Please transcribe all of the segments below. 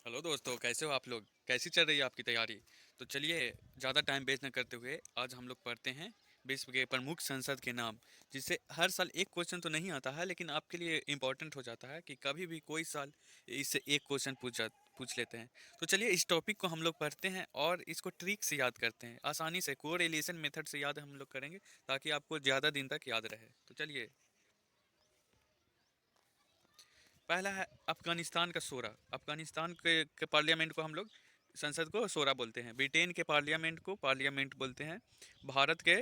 Hello दोस्तों, कैसे हो आप लोग? कैसी चल रही है आपकी तैयारी? तो चलिए, ज़्यादा टाइम वेस्ट न करते हुए आज हम लोग पढ़ते हैं विश्व के प्रमुख संसद के नाम। जिससे हर साल एक क्वेश्चन तो नहीं आता है, लेकिन आपके लिए इम्पोर्टेंट हो जाता है कि कभी भी कोई साल इससे एक क्वेश्चन पूछ लेते हैं। तो चलिए, इस टॉपिक को हम लोग पढ़ते हैं और इसको ट्रिक से याद करते हैं, आसानी से कोरिलेशन मेथड से याद हम लोग करेंगे, ताकि आपको ज़्यादा दिन तक याद रहे। तो चलिए, पहला है अफगानिस्तान का शोरा। अफगानिस्तान के पार्लियामेंट को हम लोग संसद को शोरा बोलते हैं। ब्रिटेन के पार्लियामेंट को पार्लियामेंट बोलते हैं। भारत के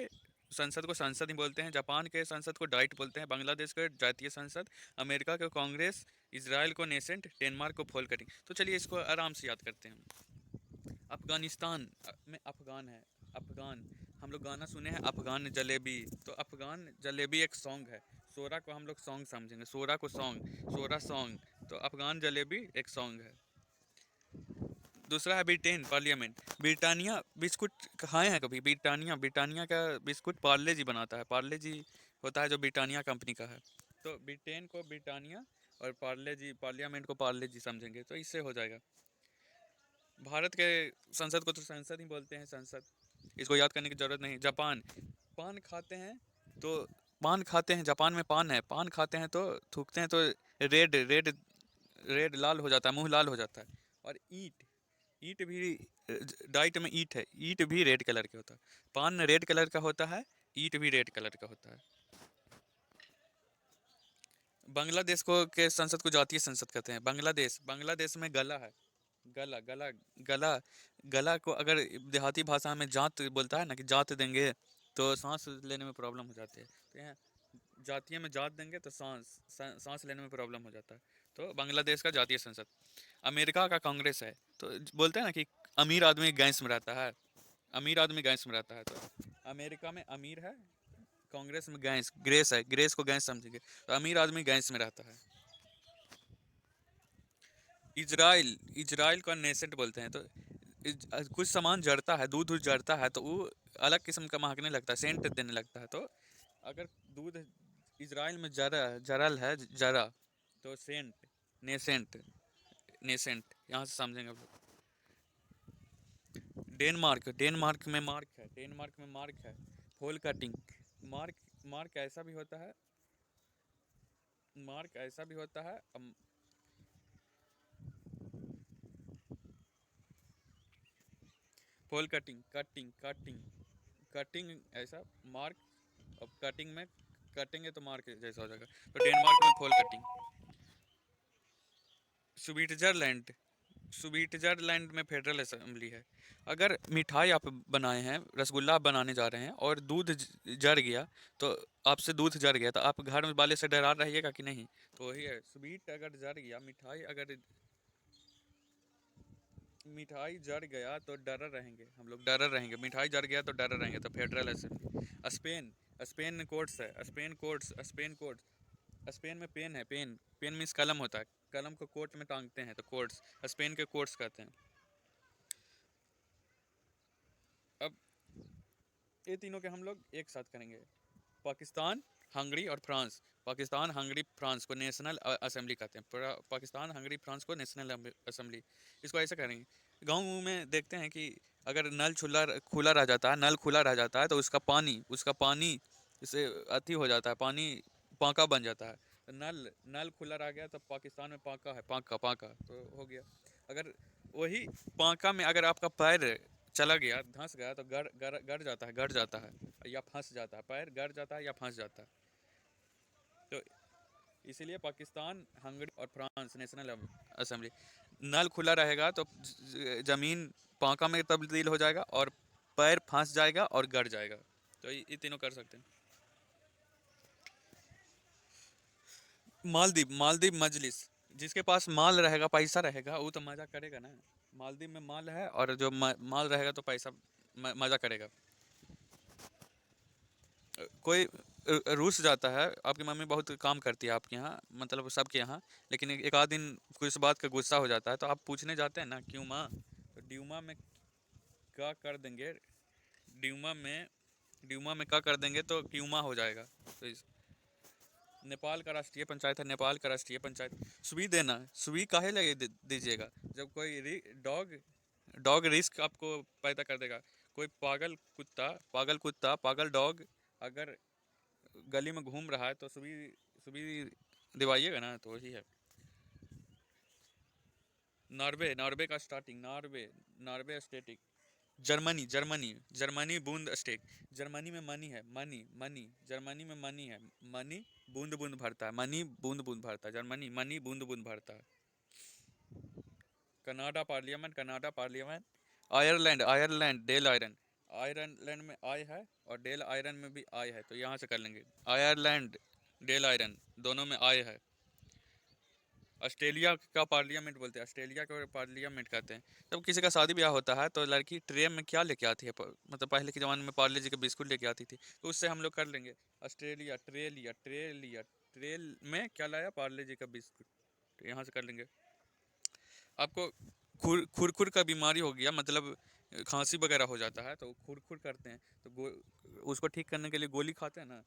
संसद को संसद ही बोलते हैं। जापान के संसद को डाइट बोलते हैं। बांग्लादेश को जातीय संसद। अमेरिका को कांग्रेस। इसराइल को नेसेंट। डेनमार्क को फोल कटिंग। तो चलिए, इसको आराम से याद करते हैं। अफगानिस्तान में अफगान है। अफगान, हम लोग गाना सुने हैं अफगान जलेबी। तो अफगान जलेबी एक सॉन्ग है। सोरा को हम लोग सॉन्ग समझेंगे, सोरा को सॉन्ग, सोरा सॉन्ग। तो अफगान जलेबी एक सॉन्ग है। दूसरा है ब्रिटेन पार्लियामेंट। ब्रिटानिया बिस्कुट खाए हैं कभी? ब्रिटानिया, ब्रिटानिया का बिस्कुट पार्ले जी बनाता है। पार्ले जी होता है जो ब्रिटानिया कंपनी का है। तो ब्रिटेन को ब्रिटानिया और पार्ले जी, पार्लियामेंट को पार्ले जी समझेंगे, तो इससे हो जाएगा। भारत के संसद को तो संसद ही बोलते हैं, संसद। इसको याद करने की जरूरत नहीं। जापान, पान खाते हैं तो पान खाते हैं, जापान में पान है। पान खाते हैं तो थूकते हैं तो रेड रेड रेड लाल हो जाता है, मुंह लाल हो जाता है। और ईट, ईट भी डाइट में ईट है। ईट भी रेड कलर के होता है। पान रेड कलर का होता है, ईट भी रेड कलर का होता है। बांग्लादेश को के संसद को जातीय संसद कहते हैं। बांग्लादेश, बांग्लादेश में गला है। गला गला गला गला को अगर देहाती भाषा में जात बोलता है ना, कि जात देंगे तो सांस लेने में प्रॉब्लम हो जाती है। तो यहाँ जातीय में जात देंगे तो सांस लेने में प्रॉब्लम हो जाता है। तो बांग्लादेश का जातीय संसद। अमेरिका का कांग्रेस है। तो बोलते हैं ना कि अमीर आदमी गैस में रहता है। अमीर आदमी गैस में रहता है, तो अमेरिका में अमीर है, कांग्रेस में गैस, ग्रेस है, ग्रेस को गैस समझेंगे। तो अमीर आदमी गैस में रहता है। इजराइल, इजराइल को नेसेंट बोलते हैं। तो कुछ सामान जड़ता है, दूध जड़ता है तो वो अलग किस्म का महकने लगता है, सेंट देने लगता है। तो अगर दूध इजराइल में जरा जरल है, जरा, तो सेंट, नेसेंट, नेसेंट यहाँ से समझेंगे आप लोग। डेनमार्क, डेनमार्क में मार्क है। डेनमार्क में मार्क है। होल कटिंग, मार्क, मार्क ऐसा भी होता है, मार्क ऐसा भी होता है। Hole cutting, cutting cutting cutting ऐसा मार्क। अब कटिंग में कटेंगे तो मार्क जैसा हो जाएगा। तो डेनमार्क में फोल कटिंग। स्विट्जरलैंड, स्विट्जरलैंड में फेडरल असेंबली है। अगर मिठाई आप बनाए हैं, रसगुल्ला आप बनाने जा रहे हैं और दूध जर गया, तो आपसे दूध जर गया, तो आप घर वाले से डरा रहिएगा कि नहीं? तो वही है, स्वीट अगर जर गया, मिठाई अगर मिठाई जर गया तो डर रहेंगे, हम लोग डर रहेंगे। मिठाई जर गया तो डर रहेंगे। तो federal assembly. Spain, Spain Cortes है। Spain Cortes, Spain Cortes. Spain में पेन है। पेन, पेन मीन्स कलम होता है। कलम को कोर्ट में टांगते हैं, तो कोर्ट्स, स्पेन के कोर्ट्स कहते हैं। अब ये तीनों के हम लोग एक साथ करेंगे। पाकिस्तान, हंगरी और फ्रांस। पाकिस्तान, हंगरी, फ्रांस को नेशनल असेंबली कहते हैं। पाकिस्तान, हंगरी, फ्रांस को नेशनल असेंबली। इसको ऐसे करेंगे। गांव में देखते हैं कि अगर नल खुला खुला रह जाता है, नल खुला रह जाता है, तो उसका पानी इससे अति हो जाता है, पानी पाका बन जाता है। तो नल नल खुला रह गया तो पाकिस्तान में पाका है, पाका पाका तो हो गया। अगर वही पाका में अगर आपका पैर चला गया, धंस गया, तो गड़ गड़ गड़ जाता है, गड़ जाता है, या फंस जाता है। पैर गड़ जाता है या फंस जाता है। तो इसीलिए पाकिस्तान, हंगरी और फ्रांस नेशनल असेंबली। नल खुला रहेगा तो जमीन पाका में तब्दील हो जाएगा और पैर फंस जाएगा और गड़ जाएगा। तो ये तीनों कर सकते हैं। मालदीव, मालदीव मजलिस। जिसके पास माल रहेगा, पैसा रहेगा, वो तो मजा करेगा ना। मालदीव में माल है, और जो माल रहेगा तो पैसा मजा करेगा। कोई रूस जाता है, आपकी मम्मी बहुत काम करती है आपके यहाँ, मतलब सबके यहाँ, लेकिन एक आध दिन कुछ बात का गुस्सा हो जाता है, तो आप पूछने जाते हैं ना, क्यों माँ? तो ड्यूमा में क्या कर देंगे? ड्यूमा में ड्यूमा में क्या कर देंगे तो क्यूमा हो जाएगा। तो नेपाल का राष्ट्रीय पंचायत है, नेपाल का राष्ट्रीय पंचायत। सुई देना, सुई काहे लगे दीजिएगा? जब कोई डॉग डॉग रिस्क आपको पैदा कर देगा। कोई पागल कुत्ता, पागल डॉग अगर गली में घूम रहा है तो सुई सुई दिवाइएगा ना, तो वही है। नॉर्वे, नॉर्वे का starting, Norway, Norway static. Germany, Germany, Germany बूंद स्टेक। जर्मनी में मनी है, मनी मनी, जर्मनी में मनी है, मनी बूंद बूंद भरता है, मनी बूंद बूंद भरता है, जर्मनी मनी बूंद बूंद भरता है। Canada parliament, Canada parliament. Ireland, Ireland Dail Eireann. Ireland में आई है और डेल आयरन में भी आई है, तो यहाँ से कर लेंगे। आयरलैंड डेल आयरन दोनों में आई है। ऑस्ट्रेलिया का पार्लियामेंट बोलते हैं, ऑस्ट्रेलिया का पार्लियामेंट कहते हैं। जब किसी का शादी ब्याह होता है तो लड़की ट्रे में क्या लेके आती है, मतलब पहले के ज़माने में पार्ले जी के बिस्कुट लेके आती थी, तो उससे हम लोग कर लेंगे। ऑस्ट्रेलिया ट्रे लिया, ट्रे लिया, ट्रे में क्या लाया? पार्ले जी का बिस्कुट, तो यहाँ से कर लेंगे। आपको खुर खुर का बीमारी हो गया, मतलब खांसी वगैरह हो जाता है तो खुर खुर करते हैं, तो उसको ठीक करने के लिए गोली खाते हैं ना,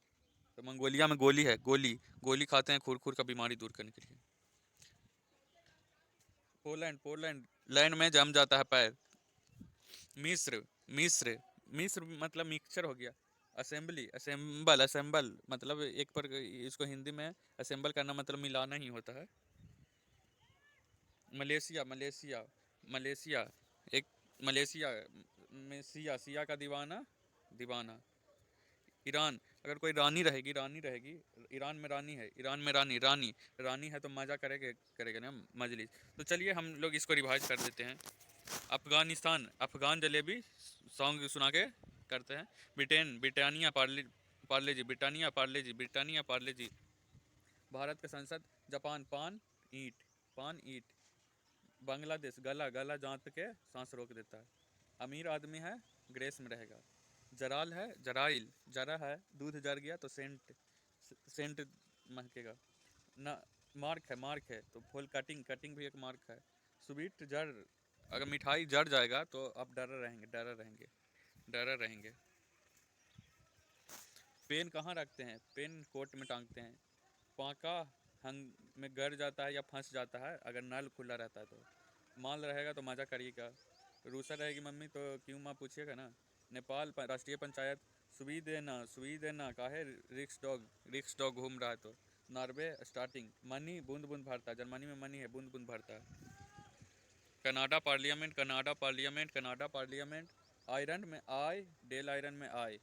तो मंगोलिया में गोली है, गोली गोली खाते हैं खुर खुर का बीमारी दूर करने के लिए। पोलैंड, पोलैंड लैंड में जम जाता है पैर। मिस्र, मिस्र, मिस्र मतलब मिक्सचर हो गया। असेंबली, असेंबल, असेंबल मतलब एक पर, इसको हिंदी में असेंबल करना मतलब मिलाना ही होता है। मलेशिया, मलेशिया, मलेशिया एक, मलेशिया में सिया, सिया का दीवाना, दीवाना। ईरान, अगर कोई रानी रहेगी, रानी रहेगी, ईरान में रानी है, ईरान में रानी, रानी, रानी है तो मज़ा करेगा, करेगा ना मजलिस। तो चलिए हम लोग इसको रिवाइज कर देते हैं। अफगानिस्तान, अफगान जलेबी सॉन्ग सुना के करते हैं। ब्रिटेन, ब्रिटानिया पार्ले, पार्ले जी, ब्रिटानिया पार्ले जी, ब्रिटानिया पार्ले जी। भारत का संसद। जापान, पान ईट, पान ईट। बांग्लादेश, गला, गला जात के सांस रोक देता है। अमीर आदमी है, ग्रेस में रहेगा। जराल है, जराइल, जरा है दूध जर गया तो सेंट, सेंट महकेगा ना। मार्क है, मार्क है तो फुल कटिंग, कटिंग भी एक मार्क है। स्वीट जर, अगर मिठाई जड़ जाएगा तो आप डर रहेंगे, डर रहेंगे, डर रहेंगे। पेन कहाँ रखते हैं? पेन कोट में टांगते हैं। पाका हंग में गड़ जाता है या फंस जाता है अगर नल खुला रहता है तो। माल रहेगा तो मज़ा करिएगा। रूसा रहेगी मम्मी तो क्यों माँ पूछिएगा ना। नेपाल राष्ट्रीय पंचायत। सुई देना, सुई देना काहे? रिक्स डॉग, रिक्स डॉग घूम रहा है तो। नॉर्वे स्टार्टिंग, मनी बूंद बूंद भरता है, जर्मनी में मनी है, बूंद बूंद भरता है। Canada parliament, Canada parliament, Canada parliament. Iron में आई, डेल आयरन में आई।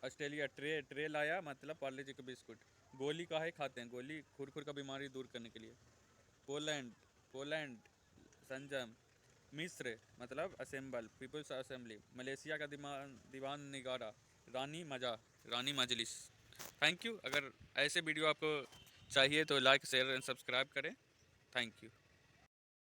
ऑस्ट्रेलिया ट्रे, ट्रे लाया मतलब पार्ले जी का बिस्कुट। गोली काहे खाते हैं? गोली खुर खुर का बीमारी दूर करने के लिए। Poland, Poland Sejm. मिस्र मतलब असेंबल, पीपल्स असेंबली। मलेशिया का दीवान निगारा, रानी मज़ा, रानी मजलिस। Thank you. अगर ऐसे वीडियो आपको चाहिए तो लाइक शेयर एंड सब्सक्राइब करें। Thank you.